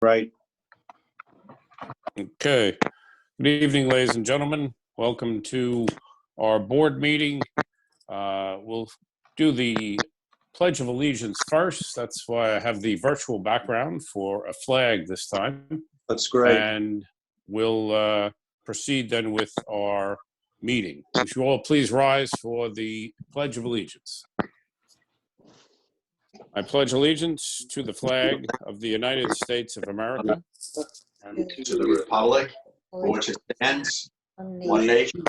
Right. Okay. Good evening, ladies and gentlemen. Welcome to our board meeting. We'll do the Pledge of Allegiance first. That's why I have the virtual background for a flag this time. That's great. And we'll proceed then with our meeting. Would you all please rise for the Pledge of Allegiance? I pledge allegiance to the flag of the United States of America and to the republic for which it stands, one nation,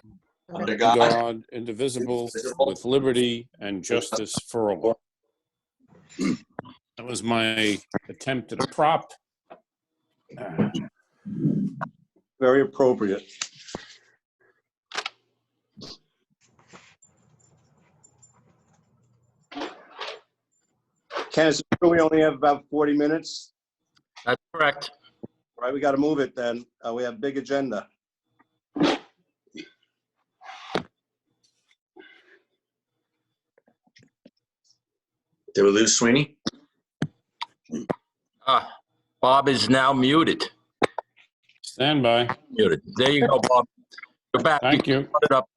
under God, indivisible, with liberty and justice for all. That was my attempt at a prop. Very appropriate. Ken, is it true we only have about 40 minutes? That's correct. All right, we got to move it then. We have a big agenda. Did we lose Sweeney? Bob is now muted. Stand by. Muted. There you go, Bob. Go back. Thank you. Put it up.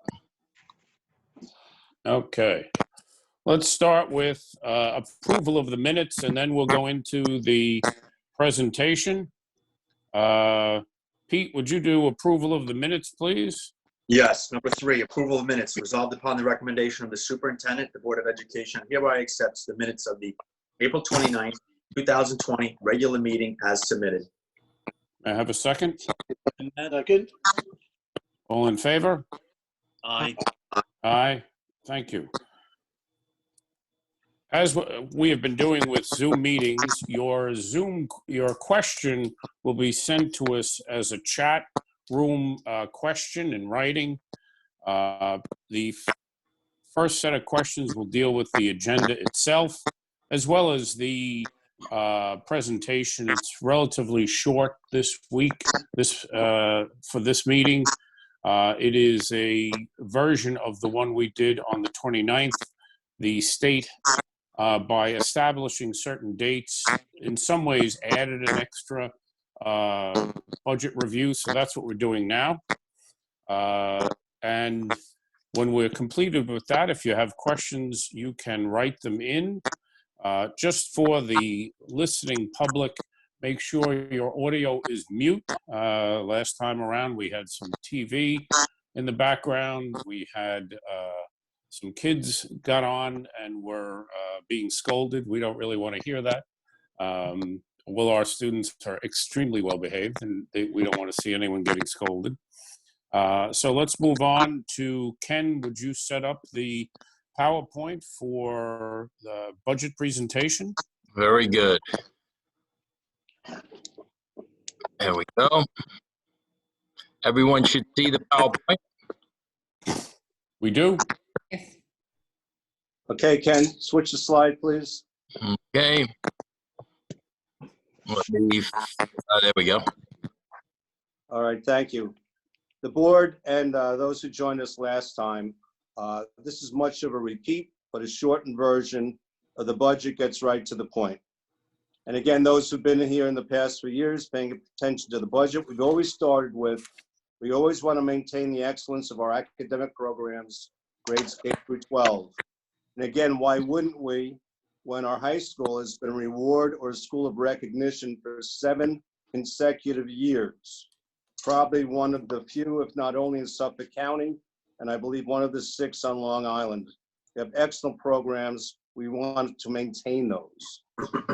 Okay. Let's start with approval of the minutes, and then we'll go into the presentation. Pete, would you do approval of the minutes, please? Yes. Number 3, approval of minutes. Resolved upon the recommendation of the superintendent, the Board of Education hereby accepts the minutes of the April 29th, 2020 regular meeting as submitted. May I have a second? Second. All in favor? Aye. Aye. Thank you. As we have been doing with Zoom meetings, your question will be sent to us as a chat room question in writing. The first set of questions will deal with the agenda itself, as well as the presentation. It's relatively short this week for this meeting. It is a version of the one we did on the 29th. The state, by establishing certain dates, in some ways added an extra budget review, so that's what we're doing now. And when we're completed with that, if you have questions, you can write them in. Just for the listening public, make sure your audio is mute. Last time around, we had some TV in the background. We had some kids got on and were being scolded. We don't really want to hear that. Well, our students are extremely well behaved, and we don't want to see anyone getting scolded. So let's move on to Ken. Would you set up the PowerPoint for the budget presentation? Very good. There we go. Everyone should see the PowerPoint. We do. Okay, Ken, switch the slide, please. Okay. There we go. All right, thank you. The board and those who joined us last time, this is much of a repeat, but a shortened version of the budget gets right to the point. And again, those who've been here in the past 3 years paying attention to the budget, we've always started with, we always want to maintain the excellence of our academic programs, grades K through 12. And again, why wouldn't we, when our high school has been a reward or a school of recognition for 7 consecutive years? Probably one of the few, if not only in Suffolk County, and I believe one of the 6 on Long Island. We have excellent programs. We want to maintain those.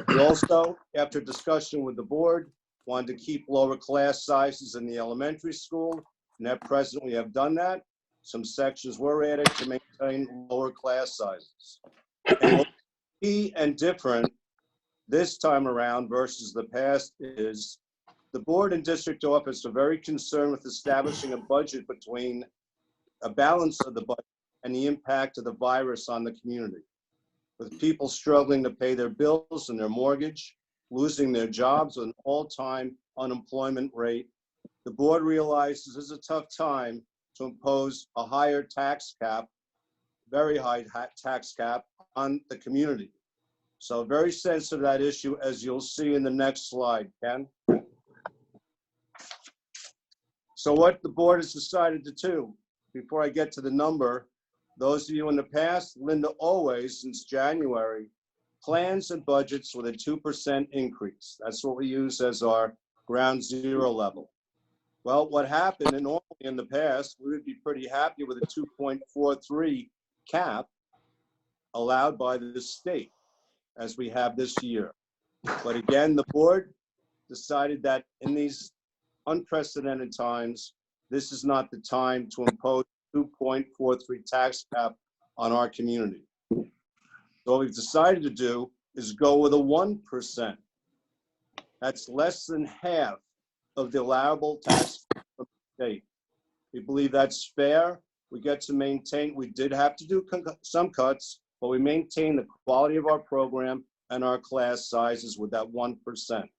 We also, after discussion with the board, wanted to keep lower class sizes in the elementary school, and at present we have done that. Some sections were added to maintain lower class sizes. And what's key and different this time around versus the past is the board and district office are very concerned with establishing a budget between a balance of the budget and the impact of the virus on the community. With people struggling to pay their bills and their mortgage, losing their jobs with an all-time unemployment rate, the board realizes this is a tough time to impose a higher tax cap, very high tax cap on the community. So very sensitive to that issue, as you'll see in the next slide, Ken. So what the board has decided to do, before I get to the number, those of you in the past, Linda always, since January, plans and budgets with a 2% increase. That's what we use as our ground zero level. Well, what happened, and normally in the past, we would be pretty happy with a 2.43 cap allowed by the state, as we have this year. But again, the board decided that in these unprecedented times, this is not the time to impose 2.43 tax cap on our community. So what we've decided to do is go with a 1%. That's less than half of the allowable tax from the state. We believe that's fair. We get to maintain, we did have to do some cuts, but we maintain the quality of our program and our class sizes with that 1%.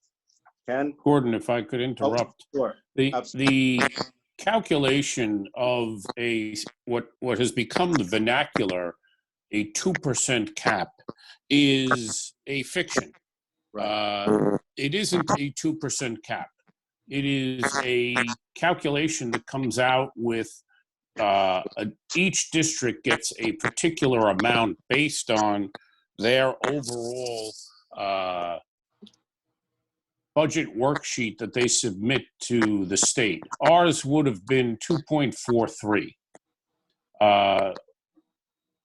Ken? Gordon, if I could interrupt. Oh, sure. The calculation of what has become the vernacular, a 2% cap, is a fiction. It isn't a 2% cap. It is a calculation that comes out with each district gets a particular amount based on their overall budget worksheet that they submit to the state. Ours would have been 2.43.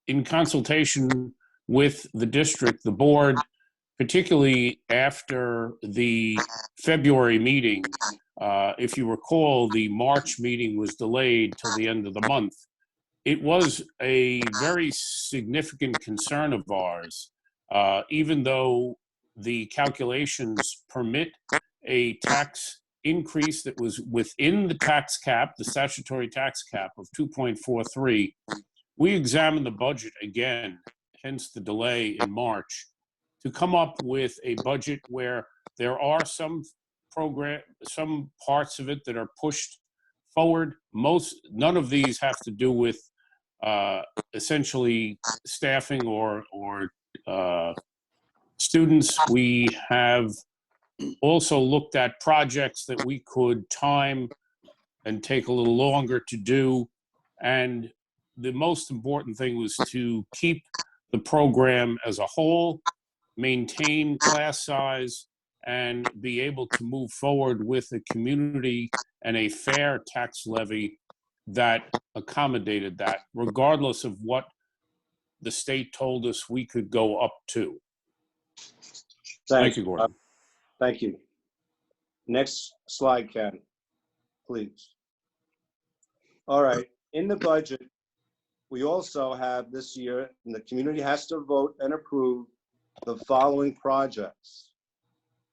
In consultation with the district, the board, particularly after the February meeting, if you recall, the March meeting was delayed till the end of the month. It was a very significant concern of ours, even though the calculations permit a tax increase that was within the tax cap, the statutory tax cap of 2.43. We examined the budget again, hence the delay in March, to come up with a budget where there are some parts of it that are pushed forward. None of these have to do with essentially staffing or students. We have also looked at projects that we could time and take a little longer to do. And the most important thing was to keep the program as a whole, maintain class size, and be able to move forward with a community and a fair tax levy that accommodated that, regardless of what the state told us we could go up to. Thank you, Gordon. Thank you. Next slide, Ken, please. All right, in the budget, we also have this year, and the community has to vote and approve the following projects.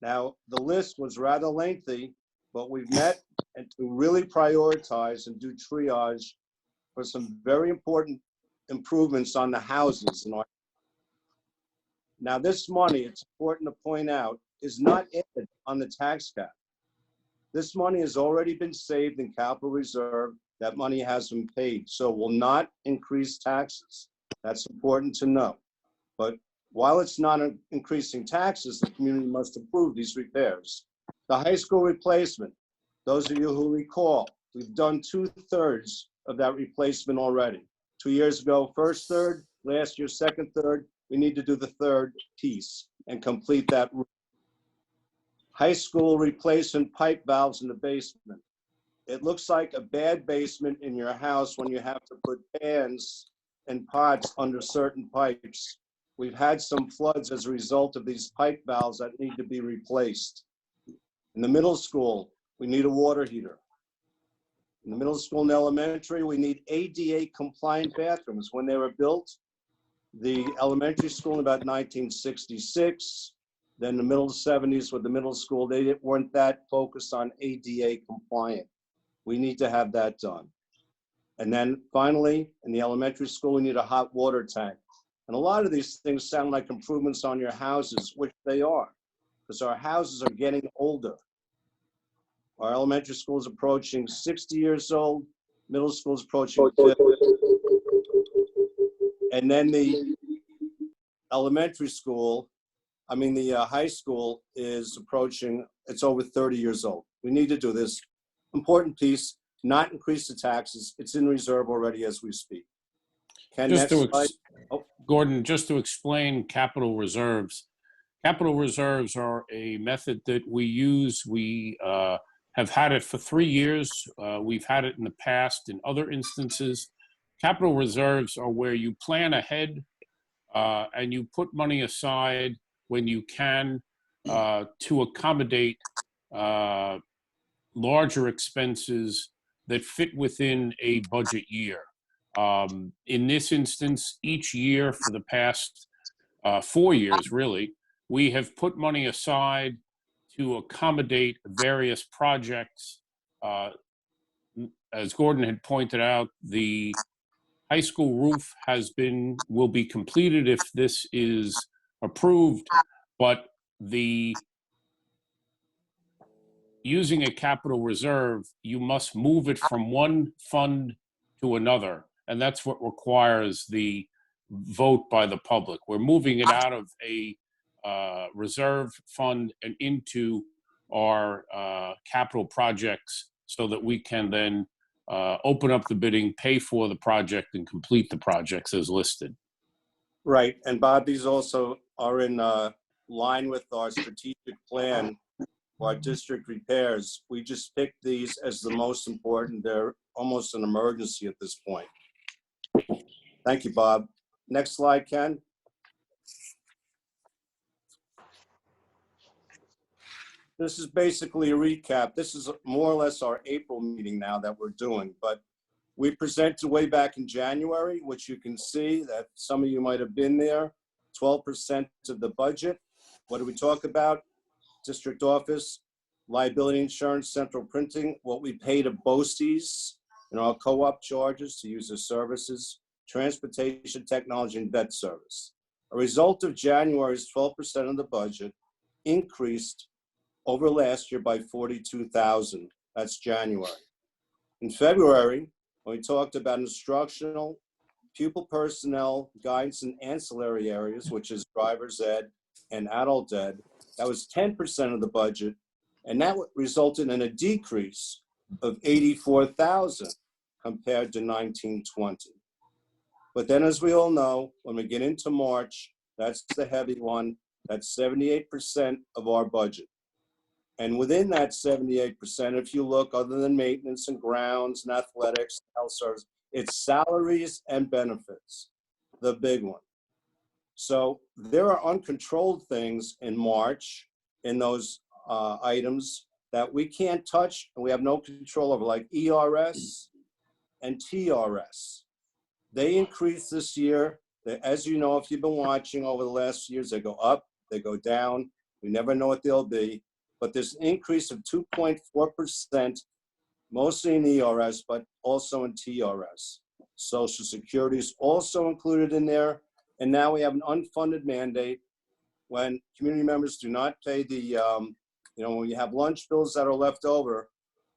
Now, the list was rather lengthy, but we've met and to really prioritize and do triage for some very important improvements on the houses in our. Now, this money, it's important to point out, is not added on the tax cap. This money has already been saved in capital reserve. That money has been paid, so will not increase taxes. That's important to know. But while it's not increasing taxes, the community must approve these repairs. The high school replacement, those of you who recall, we've done 2/3 of that replacement already. 2 years ago, first third, last year, second third. We need to do the third piece and complete that. High school replacement pipe valves in the basement. It looks like a bad basement in your house when you have to put pans and pots under certain pipes. We've had some floods as a result of these pipe valves that need to be replaced. In the middle school, we need a water heater. In the middle school and elementary, we need ADA compliant bathrooms. When they were built, the elementary school in about 1966, then the middle 70s with the middle school, they weren't that focused on ADA compliant. We need to have that done. And then finally, in the elementary school, we need a hot water tank. And a lot of these things sound like improvements on your houses, which they are, because our houses are getting older. Our elementary school is approaching 60 years old, middle school is approaching 50. And then the elementary school I mean, the high school is approaching, it's over 30 years old. We need to do this important piece, not increase the taxes. It's in reserve already as we speak. Ken, Just next to, slide. Oh, Gordon, just to explain capital reserves. Capital reserves are a method that we use. We have had it for 3 years. We've had it in the past in other instances. Capital reserves are where you plan ahead and you put money aside when you can to accommodate larger expenses that fit within a budget year. In this instance, each year for the past 4 years, really, we have put money aside to accommodate various projects. As Gordon had pointed out, the high school roof will be completed if this is approved, but using a capital reserve, you must move it from one fund to another, and that's what requires the vote by the public. We're moving it out of a reserve fund and into our capital projects so that we can then open up the bidding, pay for the project, and complete the projects as listed. right. And Bob, these also are in line with our strategic plan, our district repairs. We just picked these as the most important. They're almost an emergency at this point. Thank you, Bob. Next slide, Ken. This is basically a recap. This is more or less our April meeting now that we're doing, but we presented way back in January, which you can see that some of you might have been there, 12% of the budget. What do we talk about? District office, liability insurance, central printing, what we pay to BOCES, our co-op charges to use their services, transportation, technology, and debt service. A result of January's 12% of the budget increased over last year by 42,000. That's January. In February, when we talked about instructional, pupil personnel, guidance, and ancillary areas, which is driver's ed and adult ed, that was 10% of the budget, and that resulted in a decrease of 84,000 compared to 1920. But then, as we all know, when we get into March, that's the heavy one. That's 78% of our budget. And within that 78%, if you look, other than maintenance and grounds and athletics, health service, it's salaries and benefits, the big one. So there are uncontrolled things in March in those items that we can't touch and we have no control over, like ERS and TRS. They increased this year. As you know, if you've been watching over the last years, they go up, they go down. We never know what they'll be. But there's an increase of 2.4%, mostly in ERS, but also in TRS. Social Security is also included in there. And now we have an unfunded mandate when community members do not pay the, when you have lunch bills that are left over,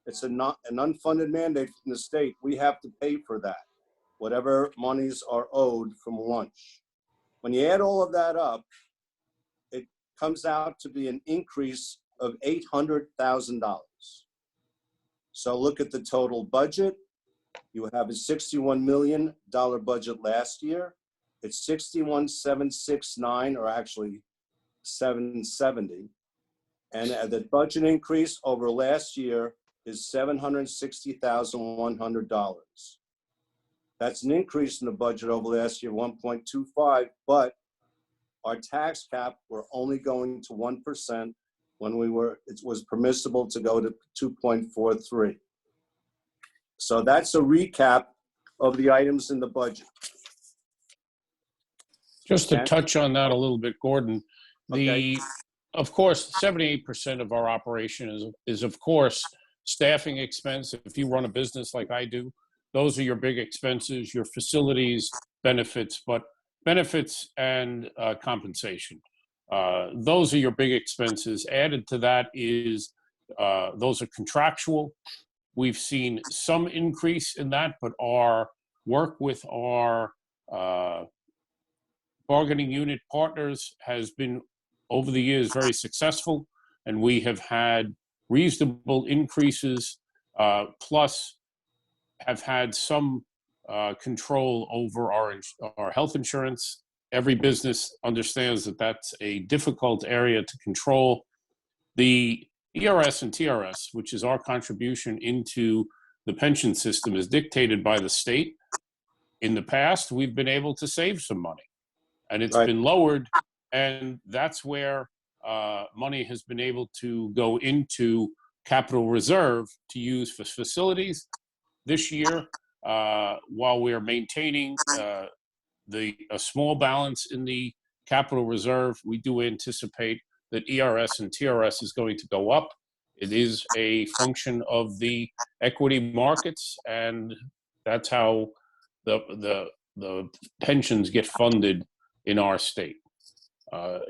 it's an unfunded mandate from the state. We have to pay for that, whatever monies are owed from lunch. When you add all of that up, it comes out to be an increase of $800,000. So look at the total budget. You have a $61 million budget last year. It's 61,769, or actually 770. And the budget increase over last year is $760,100. That's an increase in the budget over last year, 1.25, but our tax cap, we're only going to 1% when it was permissible to go to 2.43. So that's a recap of the items in the budget. Just to touch on that a little bit, Gordon, Okay. Of course, 78% of our operation is of course, staffing expense. If you run a business like I do, those are your big expenses, your facilities, benefits, but benefits and compensation. Those are your big expenses. Added to that is, those are contractual. We've seen some increase in that, but our work with our bargaining unit partners has been over the years very successful, and we have had reasonable increases, plus have had some control over our health insurance. Every business understands that that's a difficult area to control. The ERS and TRS, which is our contribution into the pension system, is dictated by the state. In the past, we've been able to save some money, and it's Right. been lowered, and that's where money has been able to go into capital reserve to use for facilities. This year, while we are maintaining a small balance in the capital reserve, we do anticipate that ERS and TRS is going to go up. It is a function of the equity markets, and that's how the pensions get funded in our state.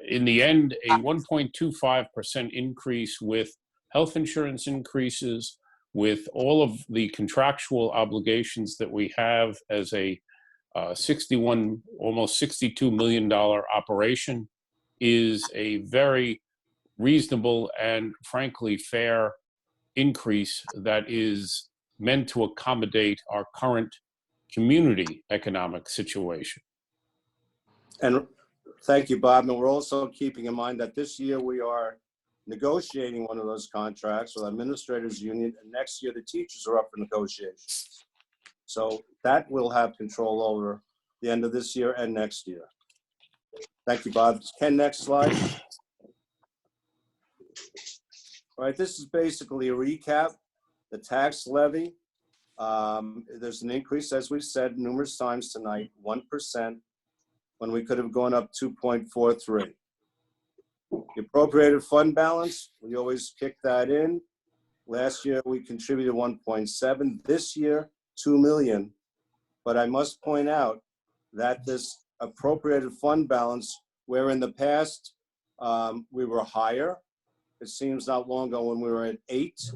In the end, a 1.25% increase with health insurance increases, with all of the contractual obligations that we have as a almost $62 million operation, is a very reasonable and frankly fair increase that is meant to accommodate our current community economic situation. And thank you, Bob. And we're also keeping in mind that this year we are negotiating one of those contracts with our administrators union, and next year the teachers are up for negotiations. So that will have control over the end of this year and next year. Thank you, Bob. Ken, next slide. All right, this is basically a recap. The tax levy, there's an increase, as we've said numerous times tonight, 1%, when we could have gone up 2.43. The appropriated fund balance, we always kick that in. Last year, we contributed 1.7. This year, 2 million. But I must point out that this appropriated fund balance, where in the past we were higher, it seems not long ago when we were at 8,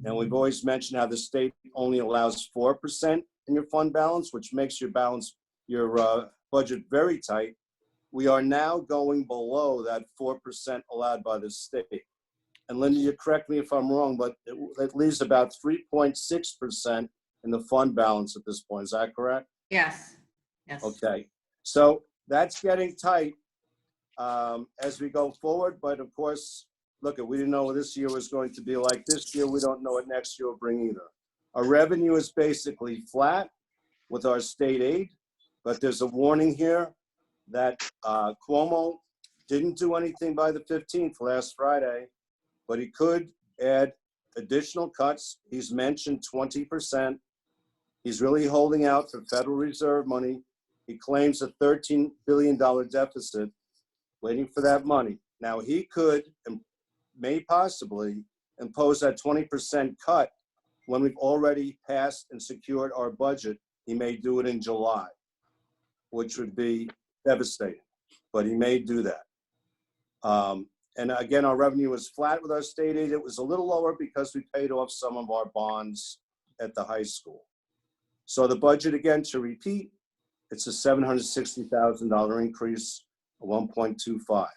and we've always mentioned how the state only allows 4% in your fund balance, which makes your budget very tight. We are now going below that 4% allowed by the state. And Linda, you correct me if I'm wrong, but it leaves about 3.6% in the fund balance at this point. Is that correct? Yes. Yes. Okay. So that's getting tight as we go forward. But of course, look, we didn't know what this year was going to be like. This year, we don't know what next year will bring either. Our revenue is basically flat with our state aid, but there's a warning here that Cuomo didn't do anything by the 15th last Friday, but he could add additional cuts. He's mentioned 20%. He's really holding out for Federal Reserve money. He claims a $13 billion deficit, waiting for that money. Now, he could and may possibly impose that 20% cut when we've already passed and secured our budget. He may do it in July, which would be devastating, but he may do that. And again, our revenue was flat with our state aid. It was a little lower because we paid off some of our bonds at the high school. So the budget, again, to repeat, it's a $760,000 increase, 1.25.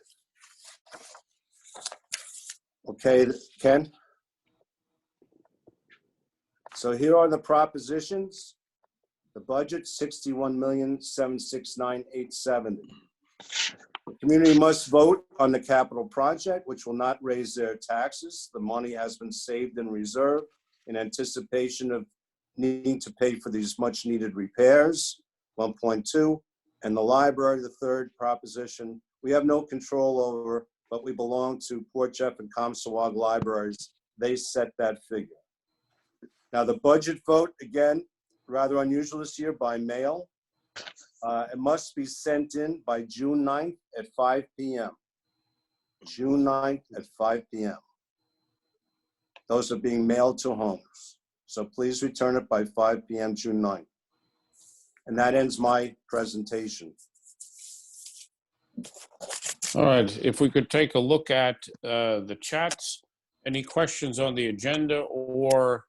Okay, Ken? So here are the propositions. The budget, $61,769,870. The community must vote on the capital project, which will not raise their taxes. The money has been saved in reserve in anticipation of needing to pay for these much needed repairs, 1.2. And the library, the third proposition, we have no control over, but we belong to Port Jeff and Comstock libraries. They set that figure. Now the budget vote, again, rather unusual this year, by mail. It must be sent in by June 9th at 5 p.m. June 9th at 5 p.m. Those are being mailed to homes. So please return it by 5 p.m. June 9th. And that ends my presentation. All right, if we could take a look at the chats. Any questions on the agenda or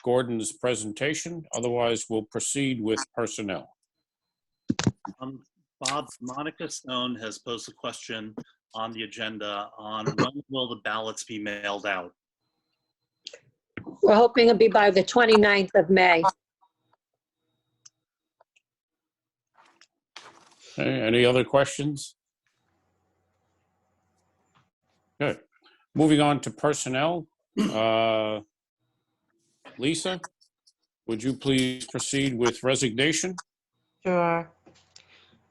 Gordon's presentation? Otherwise, we'll proceed with personnel. Bob, Monica Stone has posed a question on the agenda on when will the ballots be mailed out? We're hoping it'll be by the 29th of May. Okay, any other questions? Good. Moving on to personnel. Lisa, would you please proceed with resignation? Sure.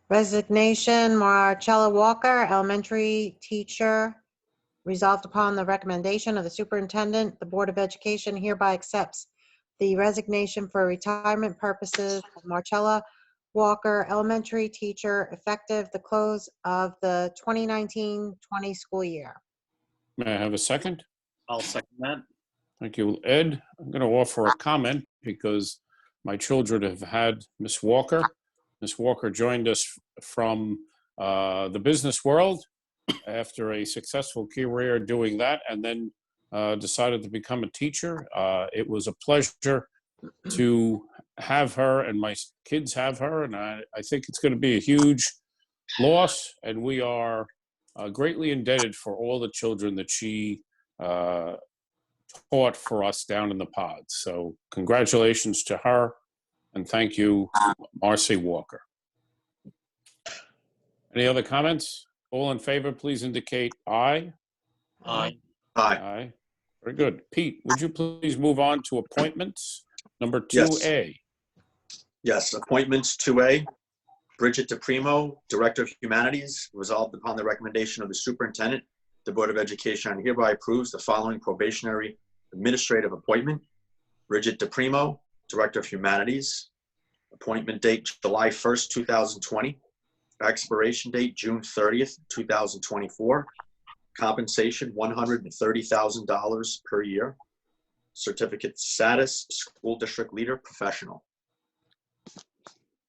Resignation, Marcella Walker, elementary teacher. Resolved upon the recommendation of the superintendent, the Board of Education hereby accepts the resignation for retirement purposes of Marcella Walker, elementary teacher, effective the close of the 2019-20 school year. May I have a second? I'll second that. Thank you, Ed. I'm going to offer a comment because my children have had Miss Walker. Miss Walker joined us from the business world after a successful career doing that, and then decided to become a teacher. It was a pleasure to have her, and my kids have her, and I think it's going to be a huge loss, and we are greatly indebted for all the children that she taught for us down in the pods. So congratulations to her, and thank you, Marcy Walker. Any other comments? All in favor, please indicate aye. Aye. Aye. Aye. Very good. Pete, would you please move on to appointments? Number Yes. 2A. Yes, appointments 2A. Bridget DePrimo, Director of Humanities, resolved upon the recommendation of the superintendent, the Board of Education hereby approves the following probationary administrative appointment. Bridget DePrimo, Director of Humanities, appointment date July 1st, 2020, expiration date June 30th, 2024, compensation $130,000 per year, certificate status, school district leader, professional.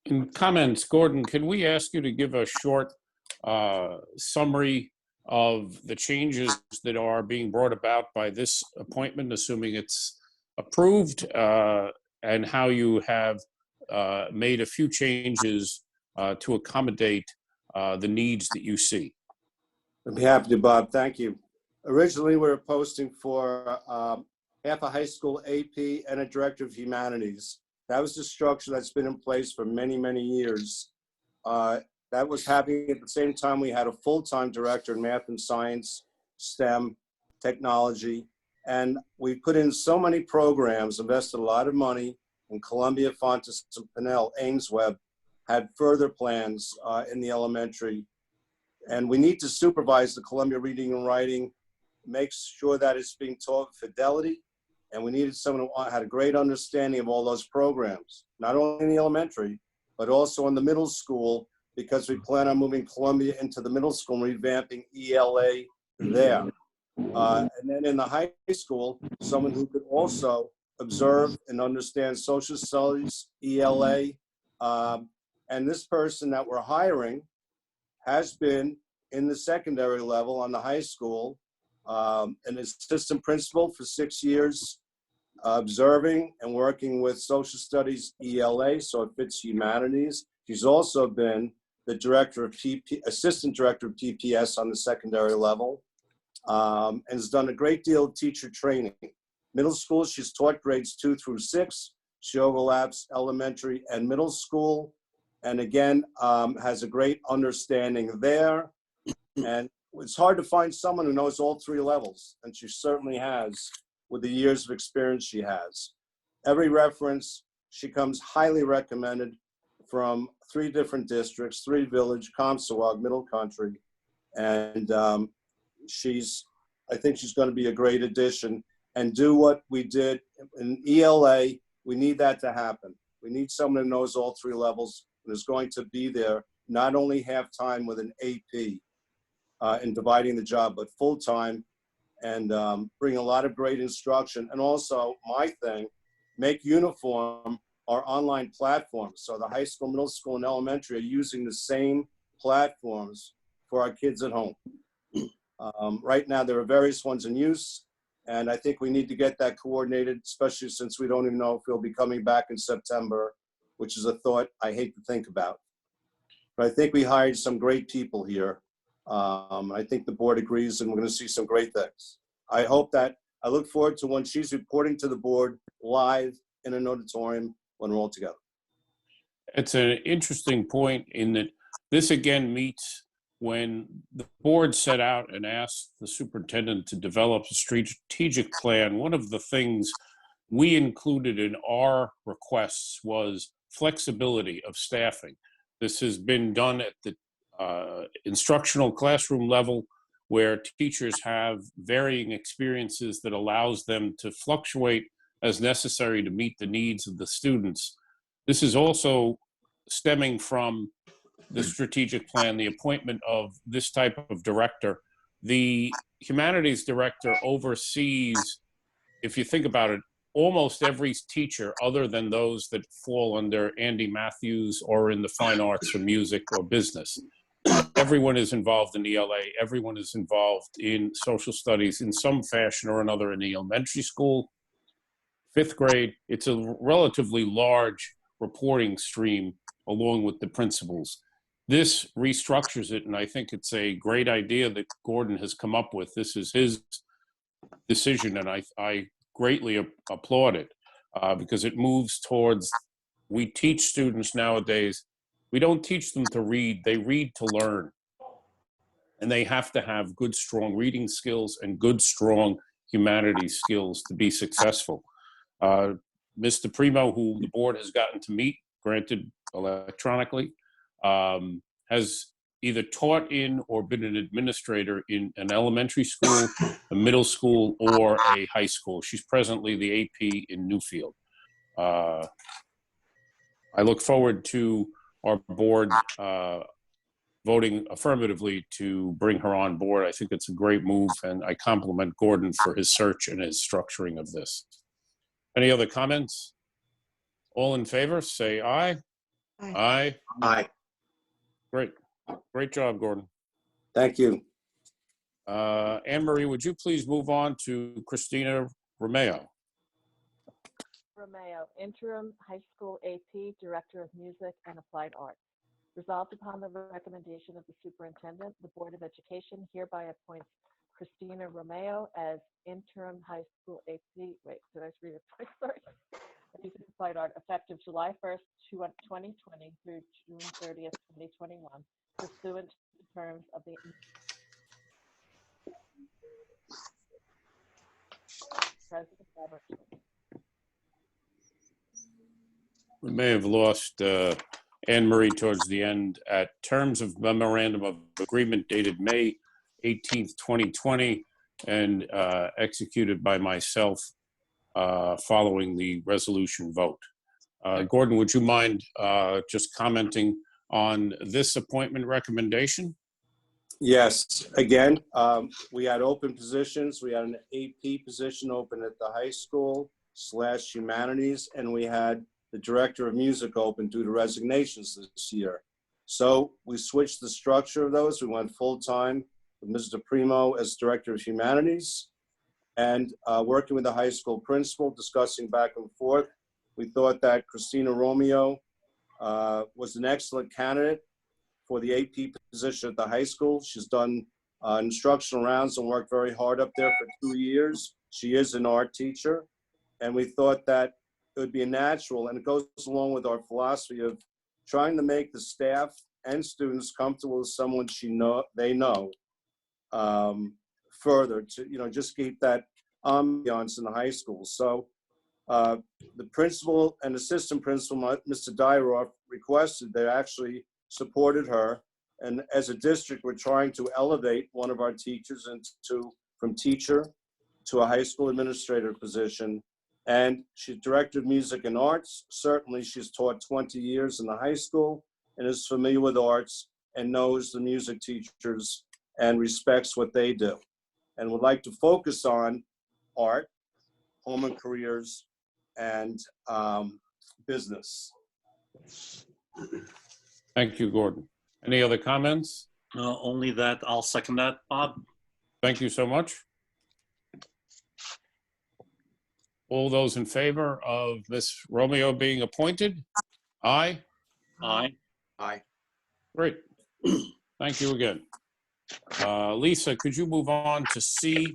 In comments, Gordon, can we ask you to give a short summary of the changes that are being brought about by this appointment, assuming it's approved, and how you have made a few changes to accommodate the needs that you see? I'd be happy to, Bob. Thank you. Originally, we were posting for half a high school AP and a director of humanities. That was the structure that's been in place for many, many years. That was happening at the same time we had a full-time director in math and science, STEM, technology, and we put in so many programs, invested a lot of money in Columbia, Fontes, and Pinnell. Ames Webb had further plans in the elementary. And we need to supervise the Columbia reading and writing, make sure that it's being taught with fidelity. And we needed someone who had a great understanding of all those programs, not only in the elementary, but also in the middle school, because we plan on moving Columbia into the middle school and revamping ELA there. And then in the high school, someone who could also observe and understand social studies, ELA. And this person that we're hiring has been in the secondary level on the high school, an assistant principal for 6 years, observing and working with social studies ELA, so it fits humanities. She's also been the director of assistant director of PPS on the secondary level, and has done a great deal of teacher training. Middle school, she's taught grades 2 through 6. She overlaps elementary and middle school, and again, has a great understanding there. And it's hard to find someone who knows all 3 levels, and she certainly has with the years of experience she has. Every reference, she comes highly recommended from 3 different districts, 3 village, Comstock, Middle Country, and I think she's going to be a great addition and do what we did in ELA. We need that to happen. We need someone who knows all 3 levels and is going to be there not only half-time with an AP in dividing the job, but full-time, and bring a lot of great instruction. And also, my thing, make uniform our online platforms. So the high school, middle school, and elementary are using the same platforms for our kids at home. Right now, there are various ones in use, and I think we need to get that coordinated, especially since we don't even know if we'll be coming back in September, which is a thought I hate to think about. But I think we hired some great people here, I think the board agrees, and we're going to see some great things. I look forward to when she's reporting to the board live in an auditorium when we're all together. It's an interesting point in that this again meets when the board set out and asked the superintendent to develop a strategic plan. One of the things we included in our requests was flexibility of staffing. This has been done at the instructional classroom level, where teachers have varying experiences that allows them to fluctuate as necessary to meet the needs of the students. This is also stemming from the strategic plan, the appointment of this type of director. The humanities director oversees, if you think about it, almost every teacher other than those that fall under Andy Matthews or in the fine arts or music or business. Everyone is involved in ELA. Everyone is involved in social studies in some fashion or another in the elementary school, 5th grade. It's a relatively large reporting stream along with the principals. This restructures it, and I think it's a great idea that Gordon has come up with. This is his decision, and I greatly applaud it because it moves towards, we teach students nowadays, we don't teach them to read, they read to learn. And they have to have good, strong reading skills and good, strong humanities skills to be successful. Mr. Primo, who the board has gotten to meet, granted electronically, has either taught in or been an administrator in an elementary school, a middle school, or a high school. She's presently the AP in Newfield. I look forward to our board voting affirmatively to bring her on board. I think it's a great move, and I compliment Gordon for his search and his structuring of this. Any other comments? All in favor, say aye. Aye. Aye. Aye. Great. Great job, Gordon. Thank you. Anne Marie, would you please move on to Christina Romeo? Romeo, Interim High School AP, Director of Music and Applied Arts. Resolved upon the recommendation of the Superintendent, the Board of Education hereby appoints Christina Romeo as Interim High School AP, wait, did I read it twice? Sorry. Music and Applied Art, effective July 1st, 2020 through June 30th, 2021, pursuant to the terms of the President Robert. We may have lost Anne Marie towards the end. At terms of memorandum of agreement dated May 18th, 2020, and executed by myself following the resolution vote. Gordon, would you mind just commenting on this appointment recommendation? Yes, again, we had open positions. We had an AP position open at the high school / humanities, and we had the director of music open due to resignations this year. So we switched the structure of those. We went full-time with Mr. Primo as director of humanities, and working with the high school principal, discussing back and forth. We thought that Christina Romeo was an excellent candidate for the AP position at the high school. She's done instructional rounds and worked very hard up there for 2 years. She is an art teacher, and we thought that it would be a natural, and it goes along with our philosophy of trying to make the staff and students comfortable with someone they know further to, just keep that ambiance in the high school. So the principal and assistant principal, Mr. Dyroff, requested, they actually supported her. And as a district, we're trying to elevate one of our teachers from teacher to a high school administrator position. And she's director of music and arts. Certainly, she's taught 20 years in the high school and is familiar with arts and knows the music teachers and respects what they do, and would like to focus on art, home and careers, and business. Thank you, Gordon. Any other comments? Only that I'll second that, Bob. Thank you so much. All those in favor of Ms. Romeo being appointed? Aye. Aye. Aye. Great. Thank you again. Lisa, could you move on to C,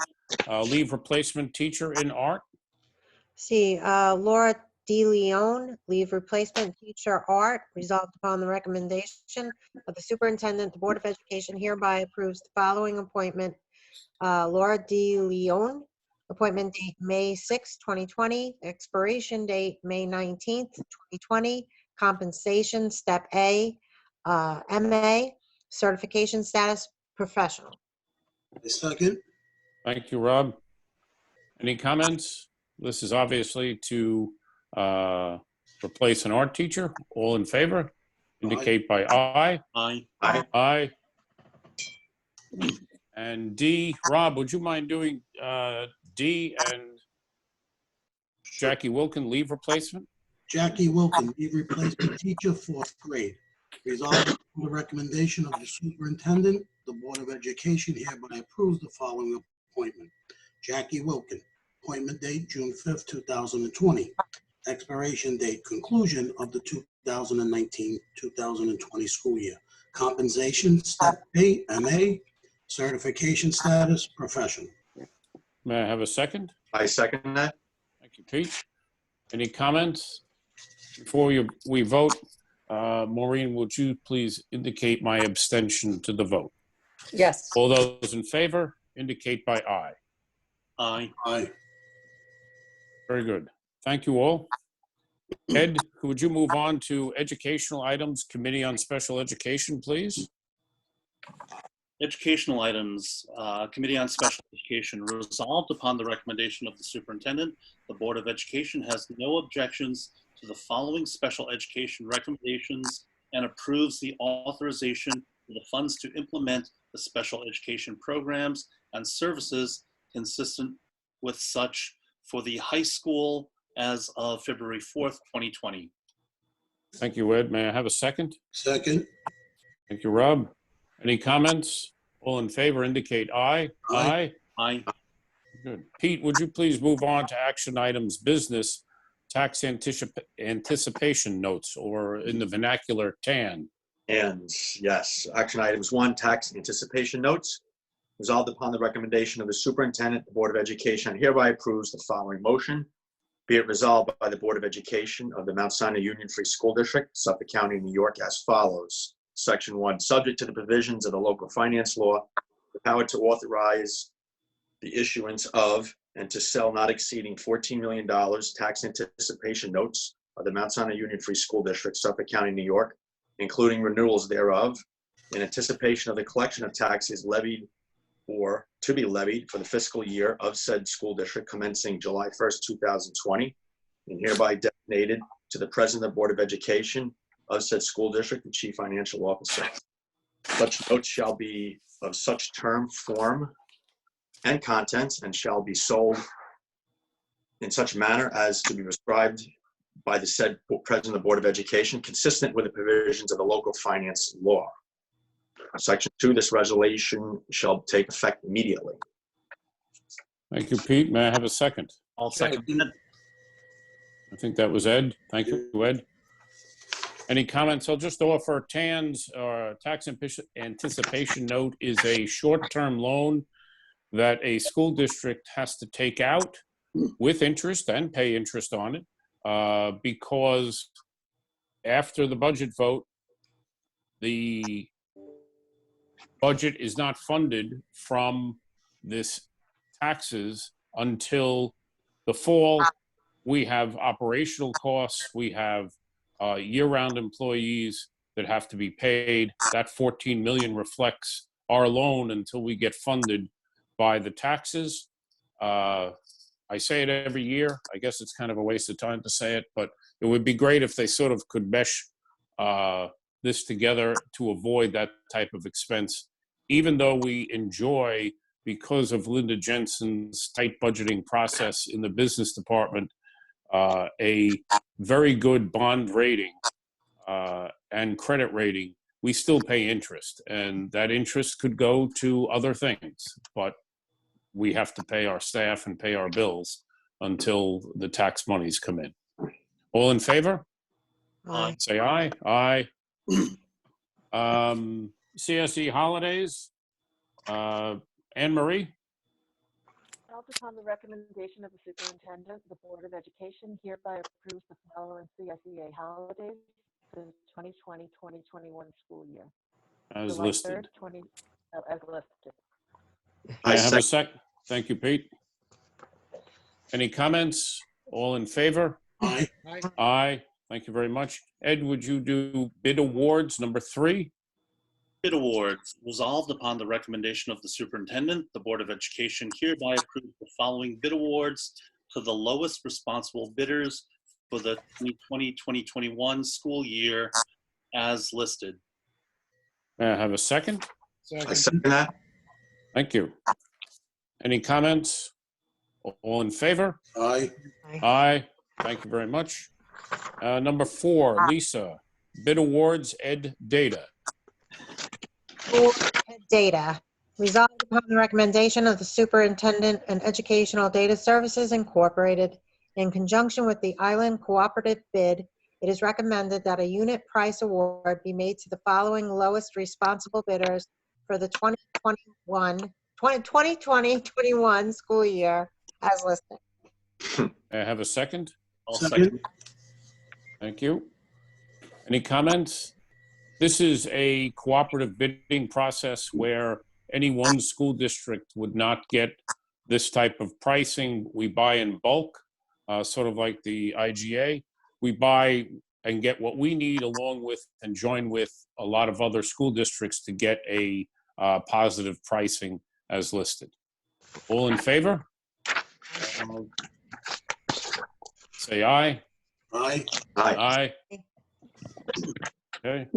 leave replacement teacher in art? C, Laura De Leon, leave replacement teacher art. Resolved upon the recommendation of the superintendent, the Board of Education hereby approves the following appointment. Laura De Leon, appointment date May 6, 2020, expiration date May 19th, 2020, compensation step A, MA, certification status professional. I second. Thank you, Rob. Any comments? This is obviously to replace an art teacher. All in favor? Indicate by aye. Aye. Aye. Aye. And D, Rob, would you mind doing D and Jackie Wilkin, leave replacement? Jackie Wilkin, leave replacement teacher, 4th grade. Resolved on the recommendation of the superintendent, the Board of Education hereby approves the following appointment. Jackie Wilkin, appointment date June 5th, 2020. Expiration date conclusion of the 2019-2020 school year. Compensation step A, MA, certification status professional. May I have a second? I second that. Thank you, Pete. Any comments? Before we vote, Maureen, would you please indicate my abstention to the vote? Yes. All those in favor indicate by aye. Aye. Aye. Very good. Thank you all. Ed, would you move on to educational items, Committee on Special Education, please? Educational items, Committee on Special Education, resolved upon the recommendation of the superintendent, the Board of Education has no objections to the following special education recommendations and approves the authorization for the funds to implement the special education programs and services consistent with such for the high school as of February 4th, 2020. Thank you, Ed. May I have a second? Second. Thank you, Rob. Any comments? All in favor indicate aye. Aye. Aye. Good. Pete, would you please move on to action items, business, tax anticipation notes, or in the vernacular, TAN? And yes, action items 1, tax anticipation notes. Resolved upon the recommendation of the superintendent, the Board of Education hereby approves the following motion. Be it resolved by the Board of Education of the Mount Sinai Union Free School District, Suffolk County, New York, as follows. Section 1, subject to the provisions of the local finance law, the power to authorize the issuance of and to sell not exceeding $14 million tax anticipation notes of the Mount Sinai Union Free School District, Suffolk County, New York, including renewals thereof, in anticipation of the collection of taxes levied or to be levied for the fiscal year of said school district commencing July 1st, 2020, and hereby designated to the President of the Board of Education of said school district and Chief Financial Officer. Such notes shall be of such term, form, and contents, and shall be sold in such manner as to be prescribed by the said President of the Board of Education, consistent with the provisions of the local finance law. Section 2, this resolution shall take effect immediately. Thank you, Pete. May I have a second? I'll second that. I think that was Ed. Thank you, Ed. Any comments? I'll just offer TAN's tax anticipation note is a short-term loan that a school district has to take out with interest and pay interest on it because after the budget vote, the budget is not funded from this taxes until the fall. We have operational costs. We have year-round employees that have to be paid. That 14 million reflects our loan until we get funded by the taxes. I say it every year. I guess it's kind of a waste of time to say it, but it would be great if they sort of could mesh this together to avoid that type of expense, even though we enjoy, because of Linda Jensen's tight budgeting process in the business department, a very good bond rating and credit rating. We still pay interest, and that interest could go to other things, but we have to pay our staff and pay our bills until the tax monies come in. All in favor? Aye. Say aye. Aye. CSE holidays. Anne Marie? Resolved upon the recommendation of the superintendent, the Board of Education hereby approves the following CSEA holidays for the 2020-2021 school year. As July listed. 3rd, as listed. May I have a second. sec? Thank you, Pete. Any comments? All in favor? Aye. Aye. Thank you very much. Ed, would you do bid awards number 3? Bid awards. Resolved upon the recommendation of the superintendent, the Board of Education hereby approves the following bid awards to the lowest responsible bidders for the 2020-2021 school year as listed. May I have a second? I second that. Thank you. Any comments? All in favor? Aye. Aye. Thank you very much. Number 4, Lisa, bid awards, Ed Data. For data, resolved upon the recommendation of the Superintendent and Educational Data Services Incorporated, in conjunction with the Island Cooperative bid, it is recommended that a unit price award be made to the following lowest responsible bidders for the 2020-21 school year as listed. May I have a second? I'll Second. second. Thank you. Any comments? This is a cooperative bidding process where any one school district would not get this type of pricing. We buy in bulk, sort of like the IGA. We buy and get what we need along with and join with a lot of other school districts to get a positive pricing as listed. All in favor? Say aye. Aye. Aye. Aye. Okay.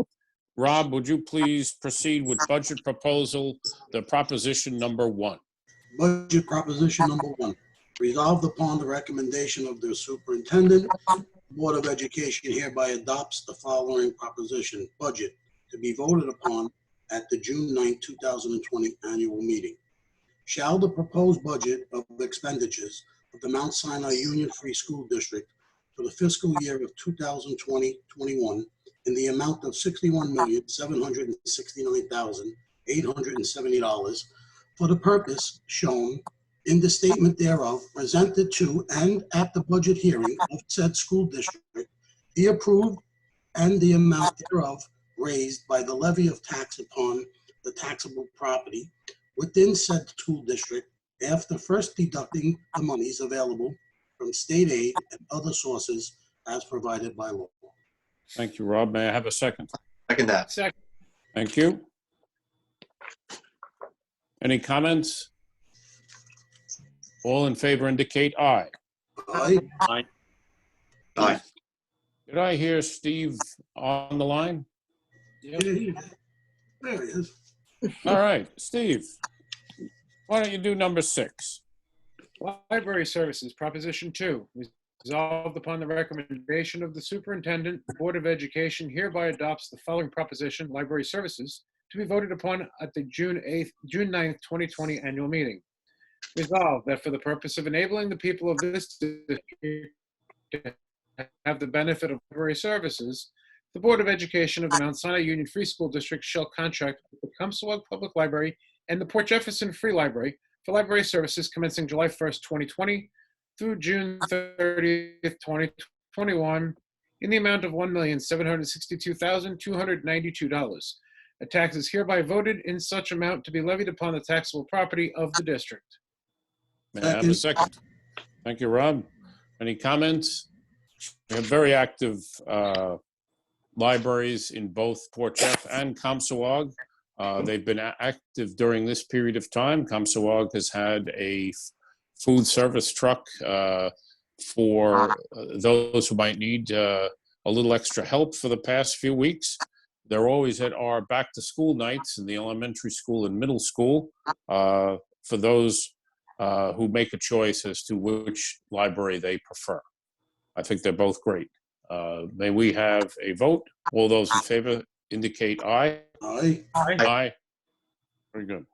Rob, would you please proceed with budget proposal, the proposition number 1? Budget proposition number 1, resolved upon the recommendation of the superintendent, the Board of Education hereby adopts the following proposition budget to be voted upon at the June 9, 2020 annual meeting. Shall the proposed budget of expenditures of the Mount Sinai Union Free School District for the fiscal year of 2020-21 in the amount of $61,769,870 for the purpose shown in the statement thereof presented to and at the budget hearing of said school district be approved, and the amount thereof raised by the levy of tax upon the taxable property within said school district after first deducting the monies available from state aid and other sources as provided by law. Thank you, Rob. May I have a second? Second that. Thank you. Any comments? All in favor indicate aye. Aye. Aye. Did I hear Steve on the line? There he is. All right, Steve, why don't you do number 6? Library Services, Proposition 2, resolved upon the recommendation of the Superintendent, the Board of Education hereby adopts the following proposition, Library Services, to be voted upon at the June 9th, 2020 annual meeting. Resolved that for the purpose of enabling the people of this district to have the benefit of library services, the Board of Education of the Mount Sinai Union Free School District shall contract with the Comstock Public Library and the Port Jefferson Free Library for library services commencing July 1st, 2020 through June 30th, 2021 in the amount of $1,762,292. A tax is hereby voted in such amount to be levied upon the taxable property of the district. May I have a second? Thank you, Rob. Any comments? We have very active libraries in both Port Jeff and Comstock. They've been active during this period of time. Comstock has had a food service truck for those who might need a little extra help for the past few weeks. They're always at our back to school nights in the elementary school and middle school for those who make a choice as to which library they prefer. I think they're both great. May we have a vote? All those in favor indicate aye. Aye. Aye. Very good.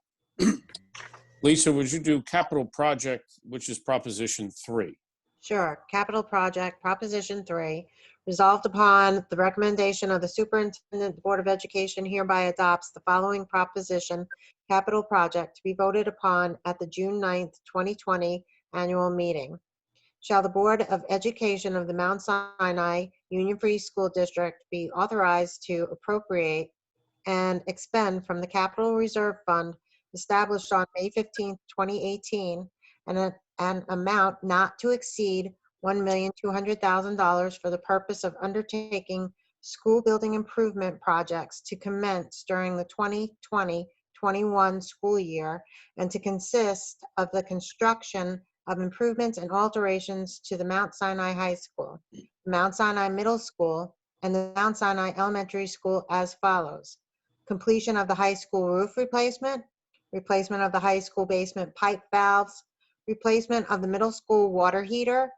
Lisa, would you do capital project, which is proposition 3? Sure. Capital project, Proposition 3, resolved upon the recommendation of the Superintendent, the Board of Education hereby adopts the following proposition capital project to be voted upon at the June 9th, 2020 annual meeting. Shall the Board of Education of the Mount Sinai Union Free School District be authorized to appropriate and expend from the Capital Reserve Fund established on May 15th, 2018, an amount not to exceed $1,200,000 for the purpose of undertaking school building improvement projects to commence during the 2020-21 school year and to consist of the construction of improvements and alterations to the Mount Sinai High School, Mount Sinai Middle School, and the Mount Sinai Elementary School as follows. Completion of the high school roof replacement, replacement of the high school basement pipe valves, replacement of the middle school water heater,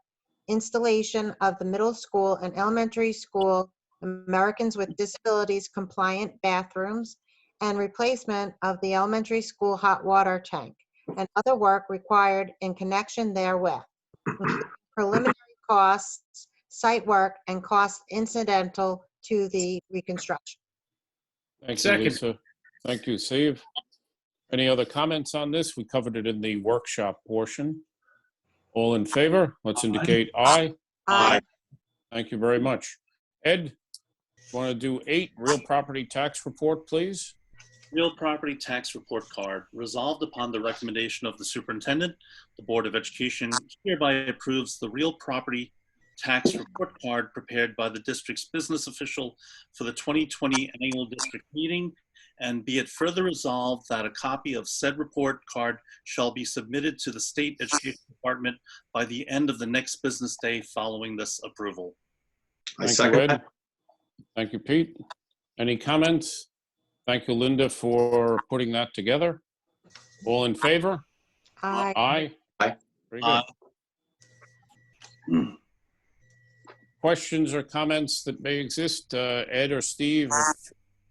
installation of the middle school and elementary school Americans with Disabilities compliant bathrooms, and replacement of the elementary school hot water tank, and other work required in connection therewith, including preliminary costs, site work, and costs incidental to the reconstruction. Thank you, Second. Lisa. Thank you, Steve. Any other comments on this? We covered it in the workshop portion. All in favor? Let's indicate aye. Aye. Thank you very much. Ed, want to do 8, real property tax report, please? Real property tax report card. Resolved upon the recommendation of the superintendent, the Board of Education hereby approves the real property tax report card prepared by the district's business official for the 2020 annual district meeting, and be it further resolved that a copy of said report card shall be submitted to the State Education Department by the end of the next business day following this approval. I Thank you, second Ed. that. Thank you, Pete. Any comments? Thank you, Linda, for putting that together. All in favor? Aye. Aye. Aye. Very good. Questions or comments that may exist? Ed or Steve?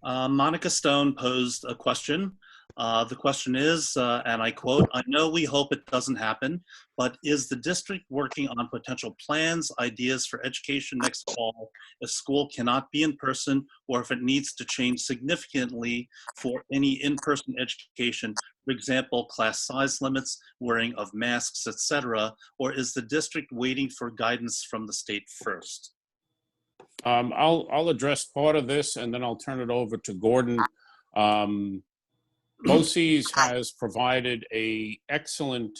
Monica Stone posed a question. The question is, and I quote, "I know we hope it doesn't happen, but is the district working on potential plans, ideas for education next fall if school cannot be in person or if it needs to change significantly for any in-person education, for example, class size limits, wearing of masks, etc., or is the district waiting for guidance from the state first?" I'll address part of this and then I'll turn it over to Gordon. BOCES has provided a excellent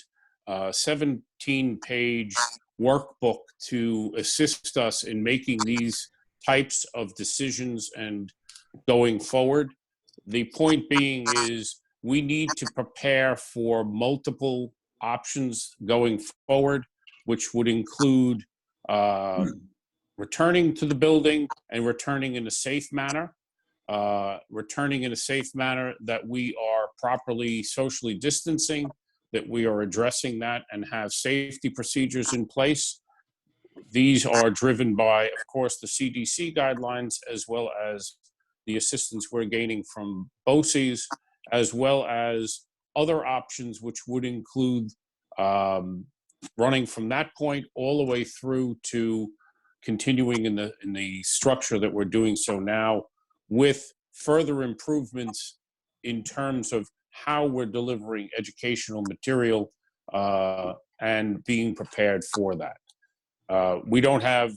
17-page workbook to assist us in making these types of decisions and going forward. The point being is we need to prepare for multiple options going forward, which would include returning to the building and returning in a safe manner. Returning in a safe manner that we are properly socially distancing, that we are addressing that and have safety procedures in place. These are driven by, of course, the CDC guidelines, as well as the assistance we're gaining from BOCES, as well as other options, which would include running from that point all the way through to continuing in the structure that we're doing so now, with further improvements in terms of how we're delivering educational material and being prepared for that. We don't have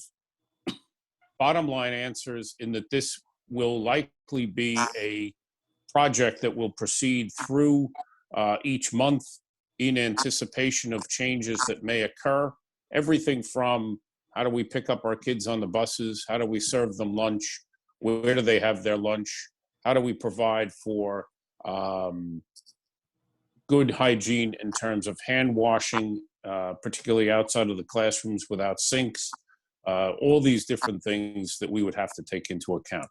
bottom line answers in that this will likely be a project that will proceed through each month in anticipation of changes that may occur. Everything from how do we pick up our kids on the buses? How do we serve them lunch? Where do they have their lunch? How do we provide for good hygiene in terms of hand washing, particularly outside of the classrooms without sinks? All these different things that we would have to take into account.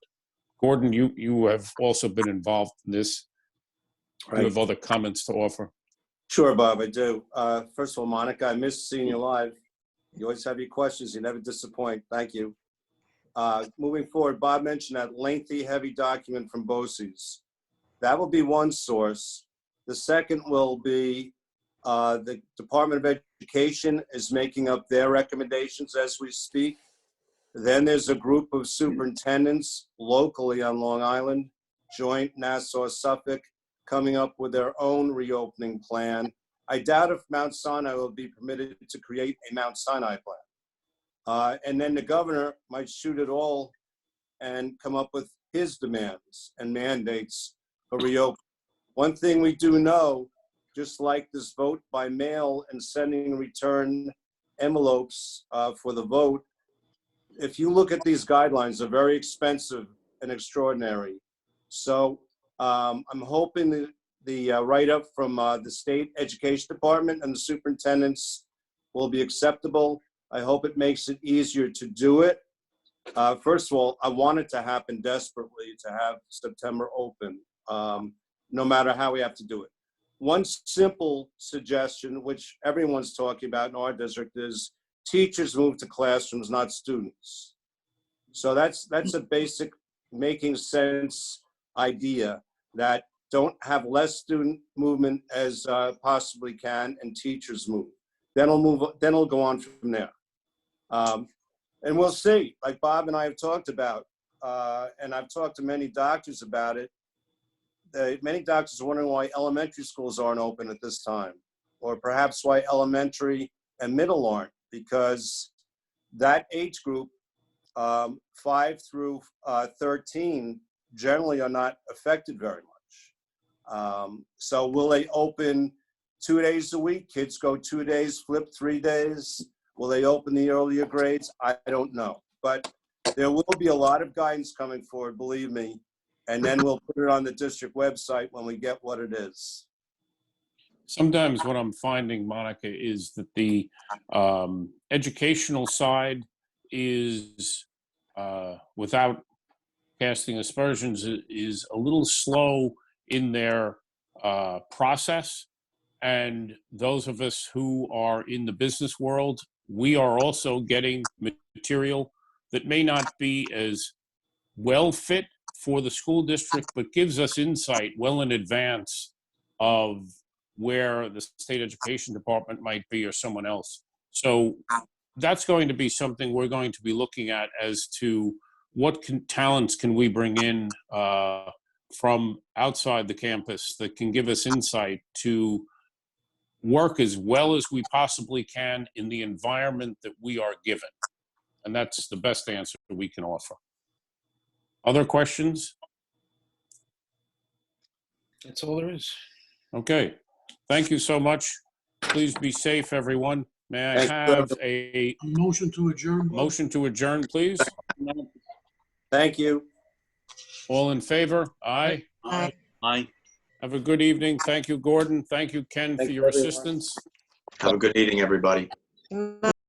Gordon, you have also been involved in this. Right. You have other comments to offer? Sure, Bob, I do. First of all, Monica, I miss seeing you live. You always have your questions. You never disappoint. Thank you. Moving forward, Bob mentioned that lengthy, heavy document from BOCES. That will be one source. The second will be the Department of Education is making up their recommendations as we speak. Then there's a group of superintendents locally on Long Island, Joint, Nassau, Suffolk, coming up with their own reopening plan. I doubt if Mount Sinai will be permitted to create a Mount Sinai plan. And then the governor might shoot it all and come up with his demands and mandates for reopening. One thing we do know, just like this vote by mail and sending return envelopes for the vote, if you look at these guidelines, they're very expensive and extraordinary. So I'm hoping that the write-up from the state education department and the superintendents will be acceptable. I hope it makes it easier to do it. First of all, I want it to happen desperately to have September open, no matter how we have to do it. One simple suggestion, which everyone's talking about in our district, is teachers move to classrooms, not students. So that's a basic making sense idea, that don't have less student movement as possibly can, and teachers move. Then it'll go on from there. And we'll see, like Bob and I have talked about, and I've talked to many doctors about it. Many doctors are wondering why elementary schools aren't open at this time, or perhaps why elementary and middle aren't, because that age group, 5 through 13, generally are not affected very much. So will they open 2 days a week? Kids go 2 days, flip 3 days. Will they open the earlier grades? I don't know. But there will be a lot of guidance coming forward, believe me. And then we'll put it on the district website when we get what it is. Sometimes what I'm finding, Monica, is that the educational side is, without casting aspersions, is a little slow in their process. And those of us who are in the business world, we are also getting material that may not be as well fit for the school district, but gives us insight well in advance of where the state education department might be or someone else. So that's going to be something we're going to be looking at as to what talents can we bring in from outside the campus that can give us insight to work as well as we possibly can in the environment that we are given. And that's the best answer we can offer. Other questions? That's all there is. Okay. Thank you so much. Please be safe, everyone. May I Thank you, have a A motion to adjourn. Bob? motion to adjourn, please? Thank you. All in favor? Aye. Aye. Aye. Have a good evening. Thank you, Gordon. Thank you, Ken, for Thank your you, everyone. assistance. Have a good evening, everybody.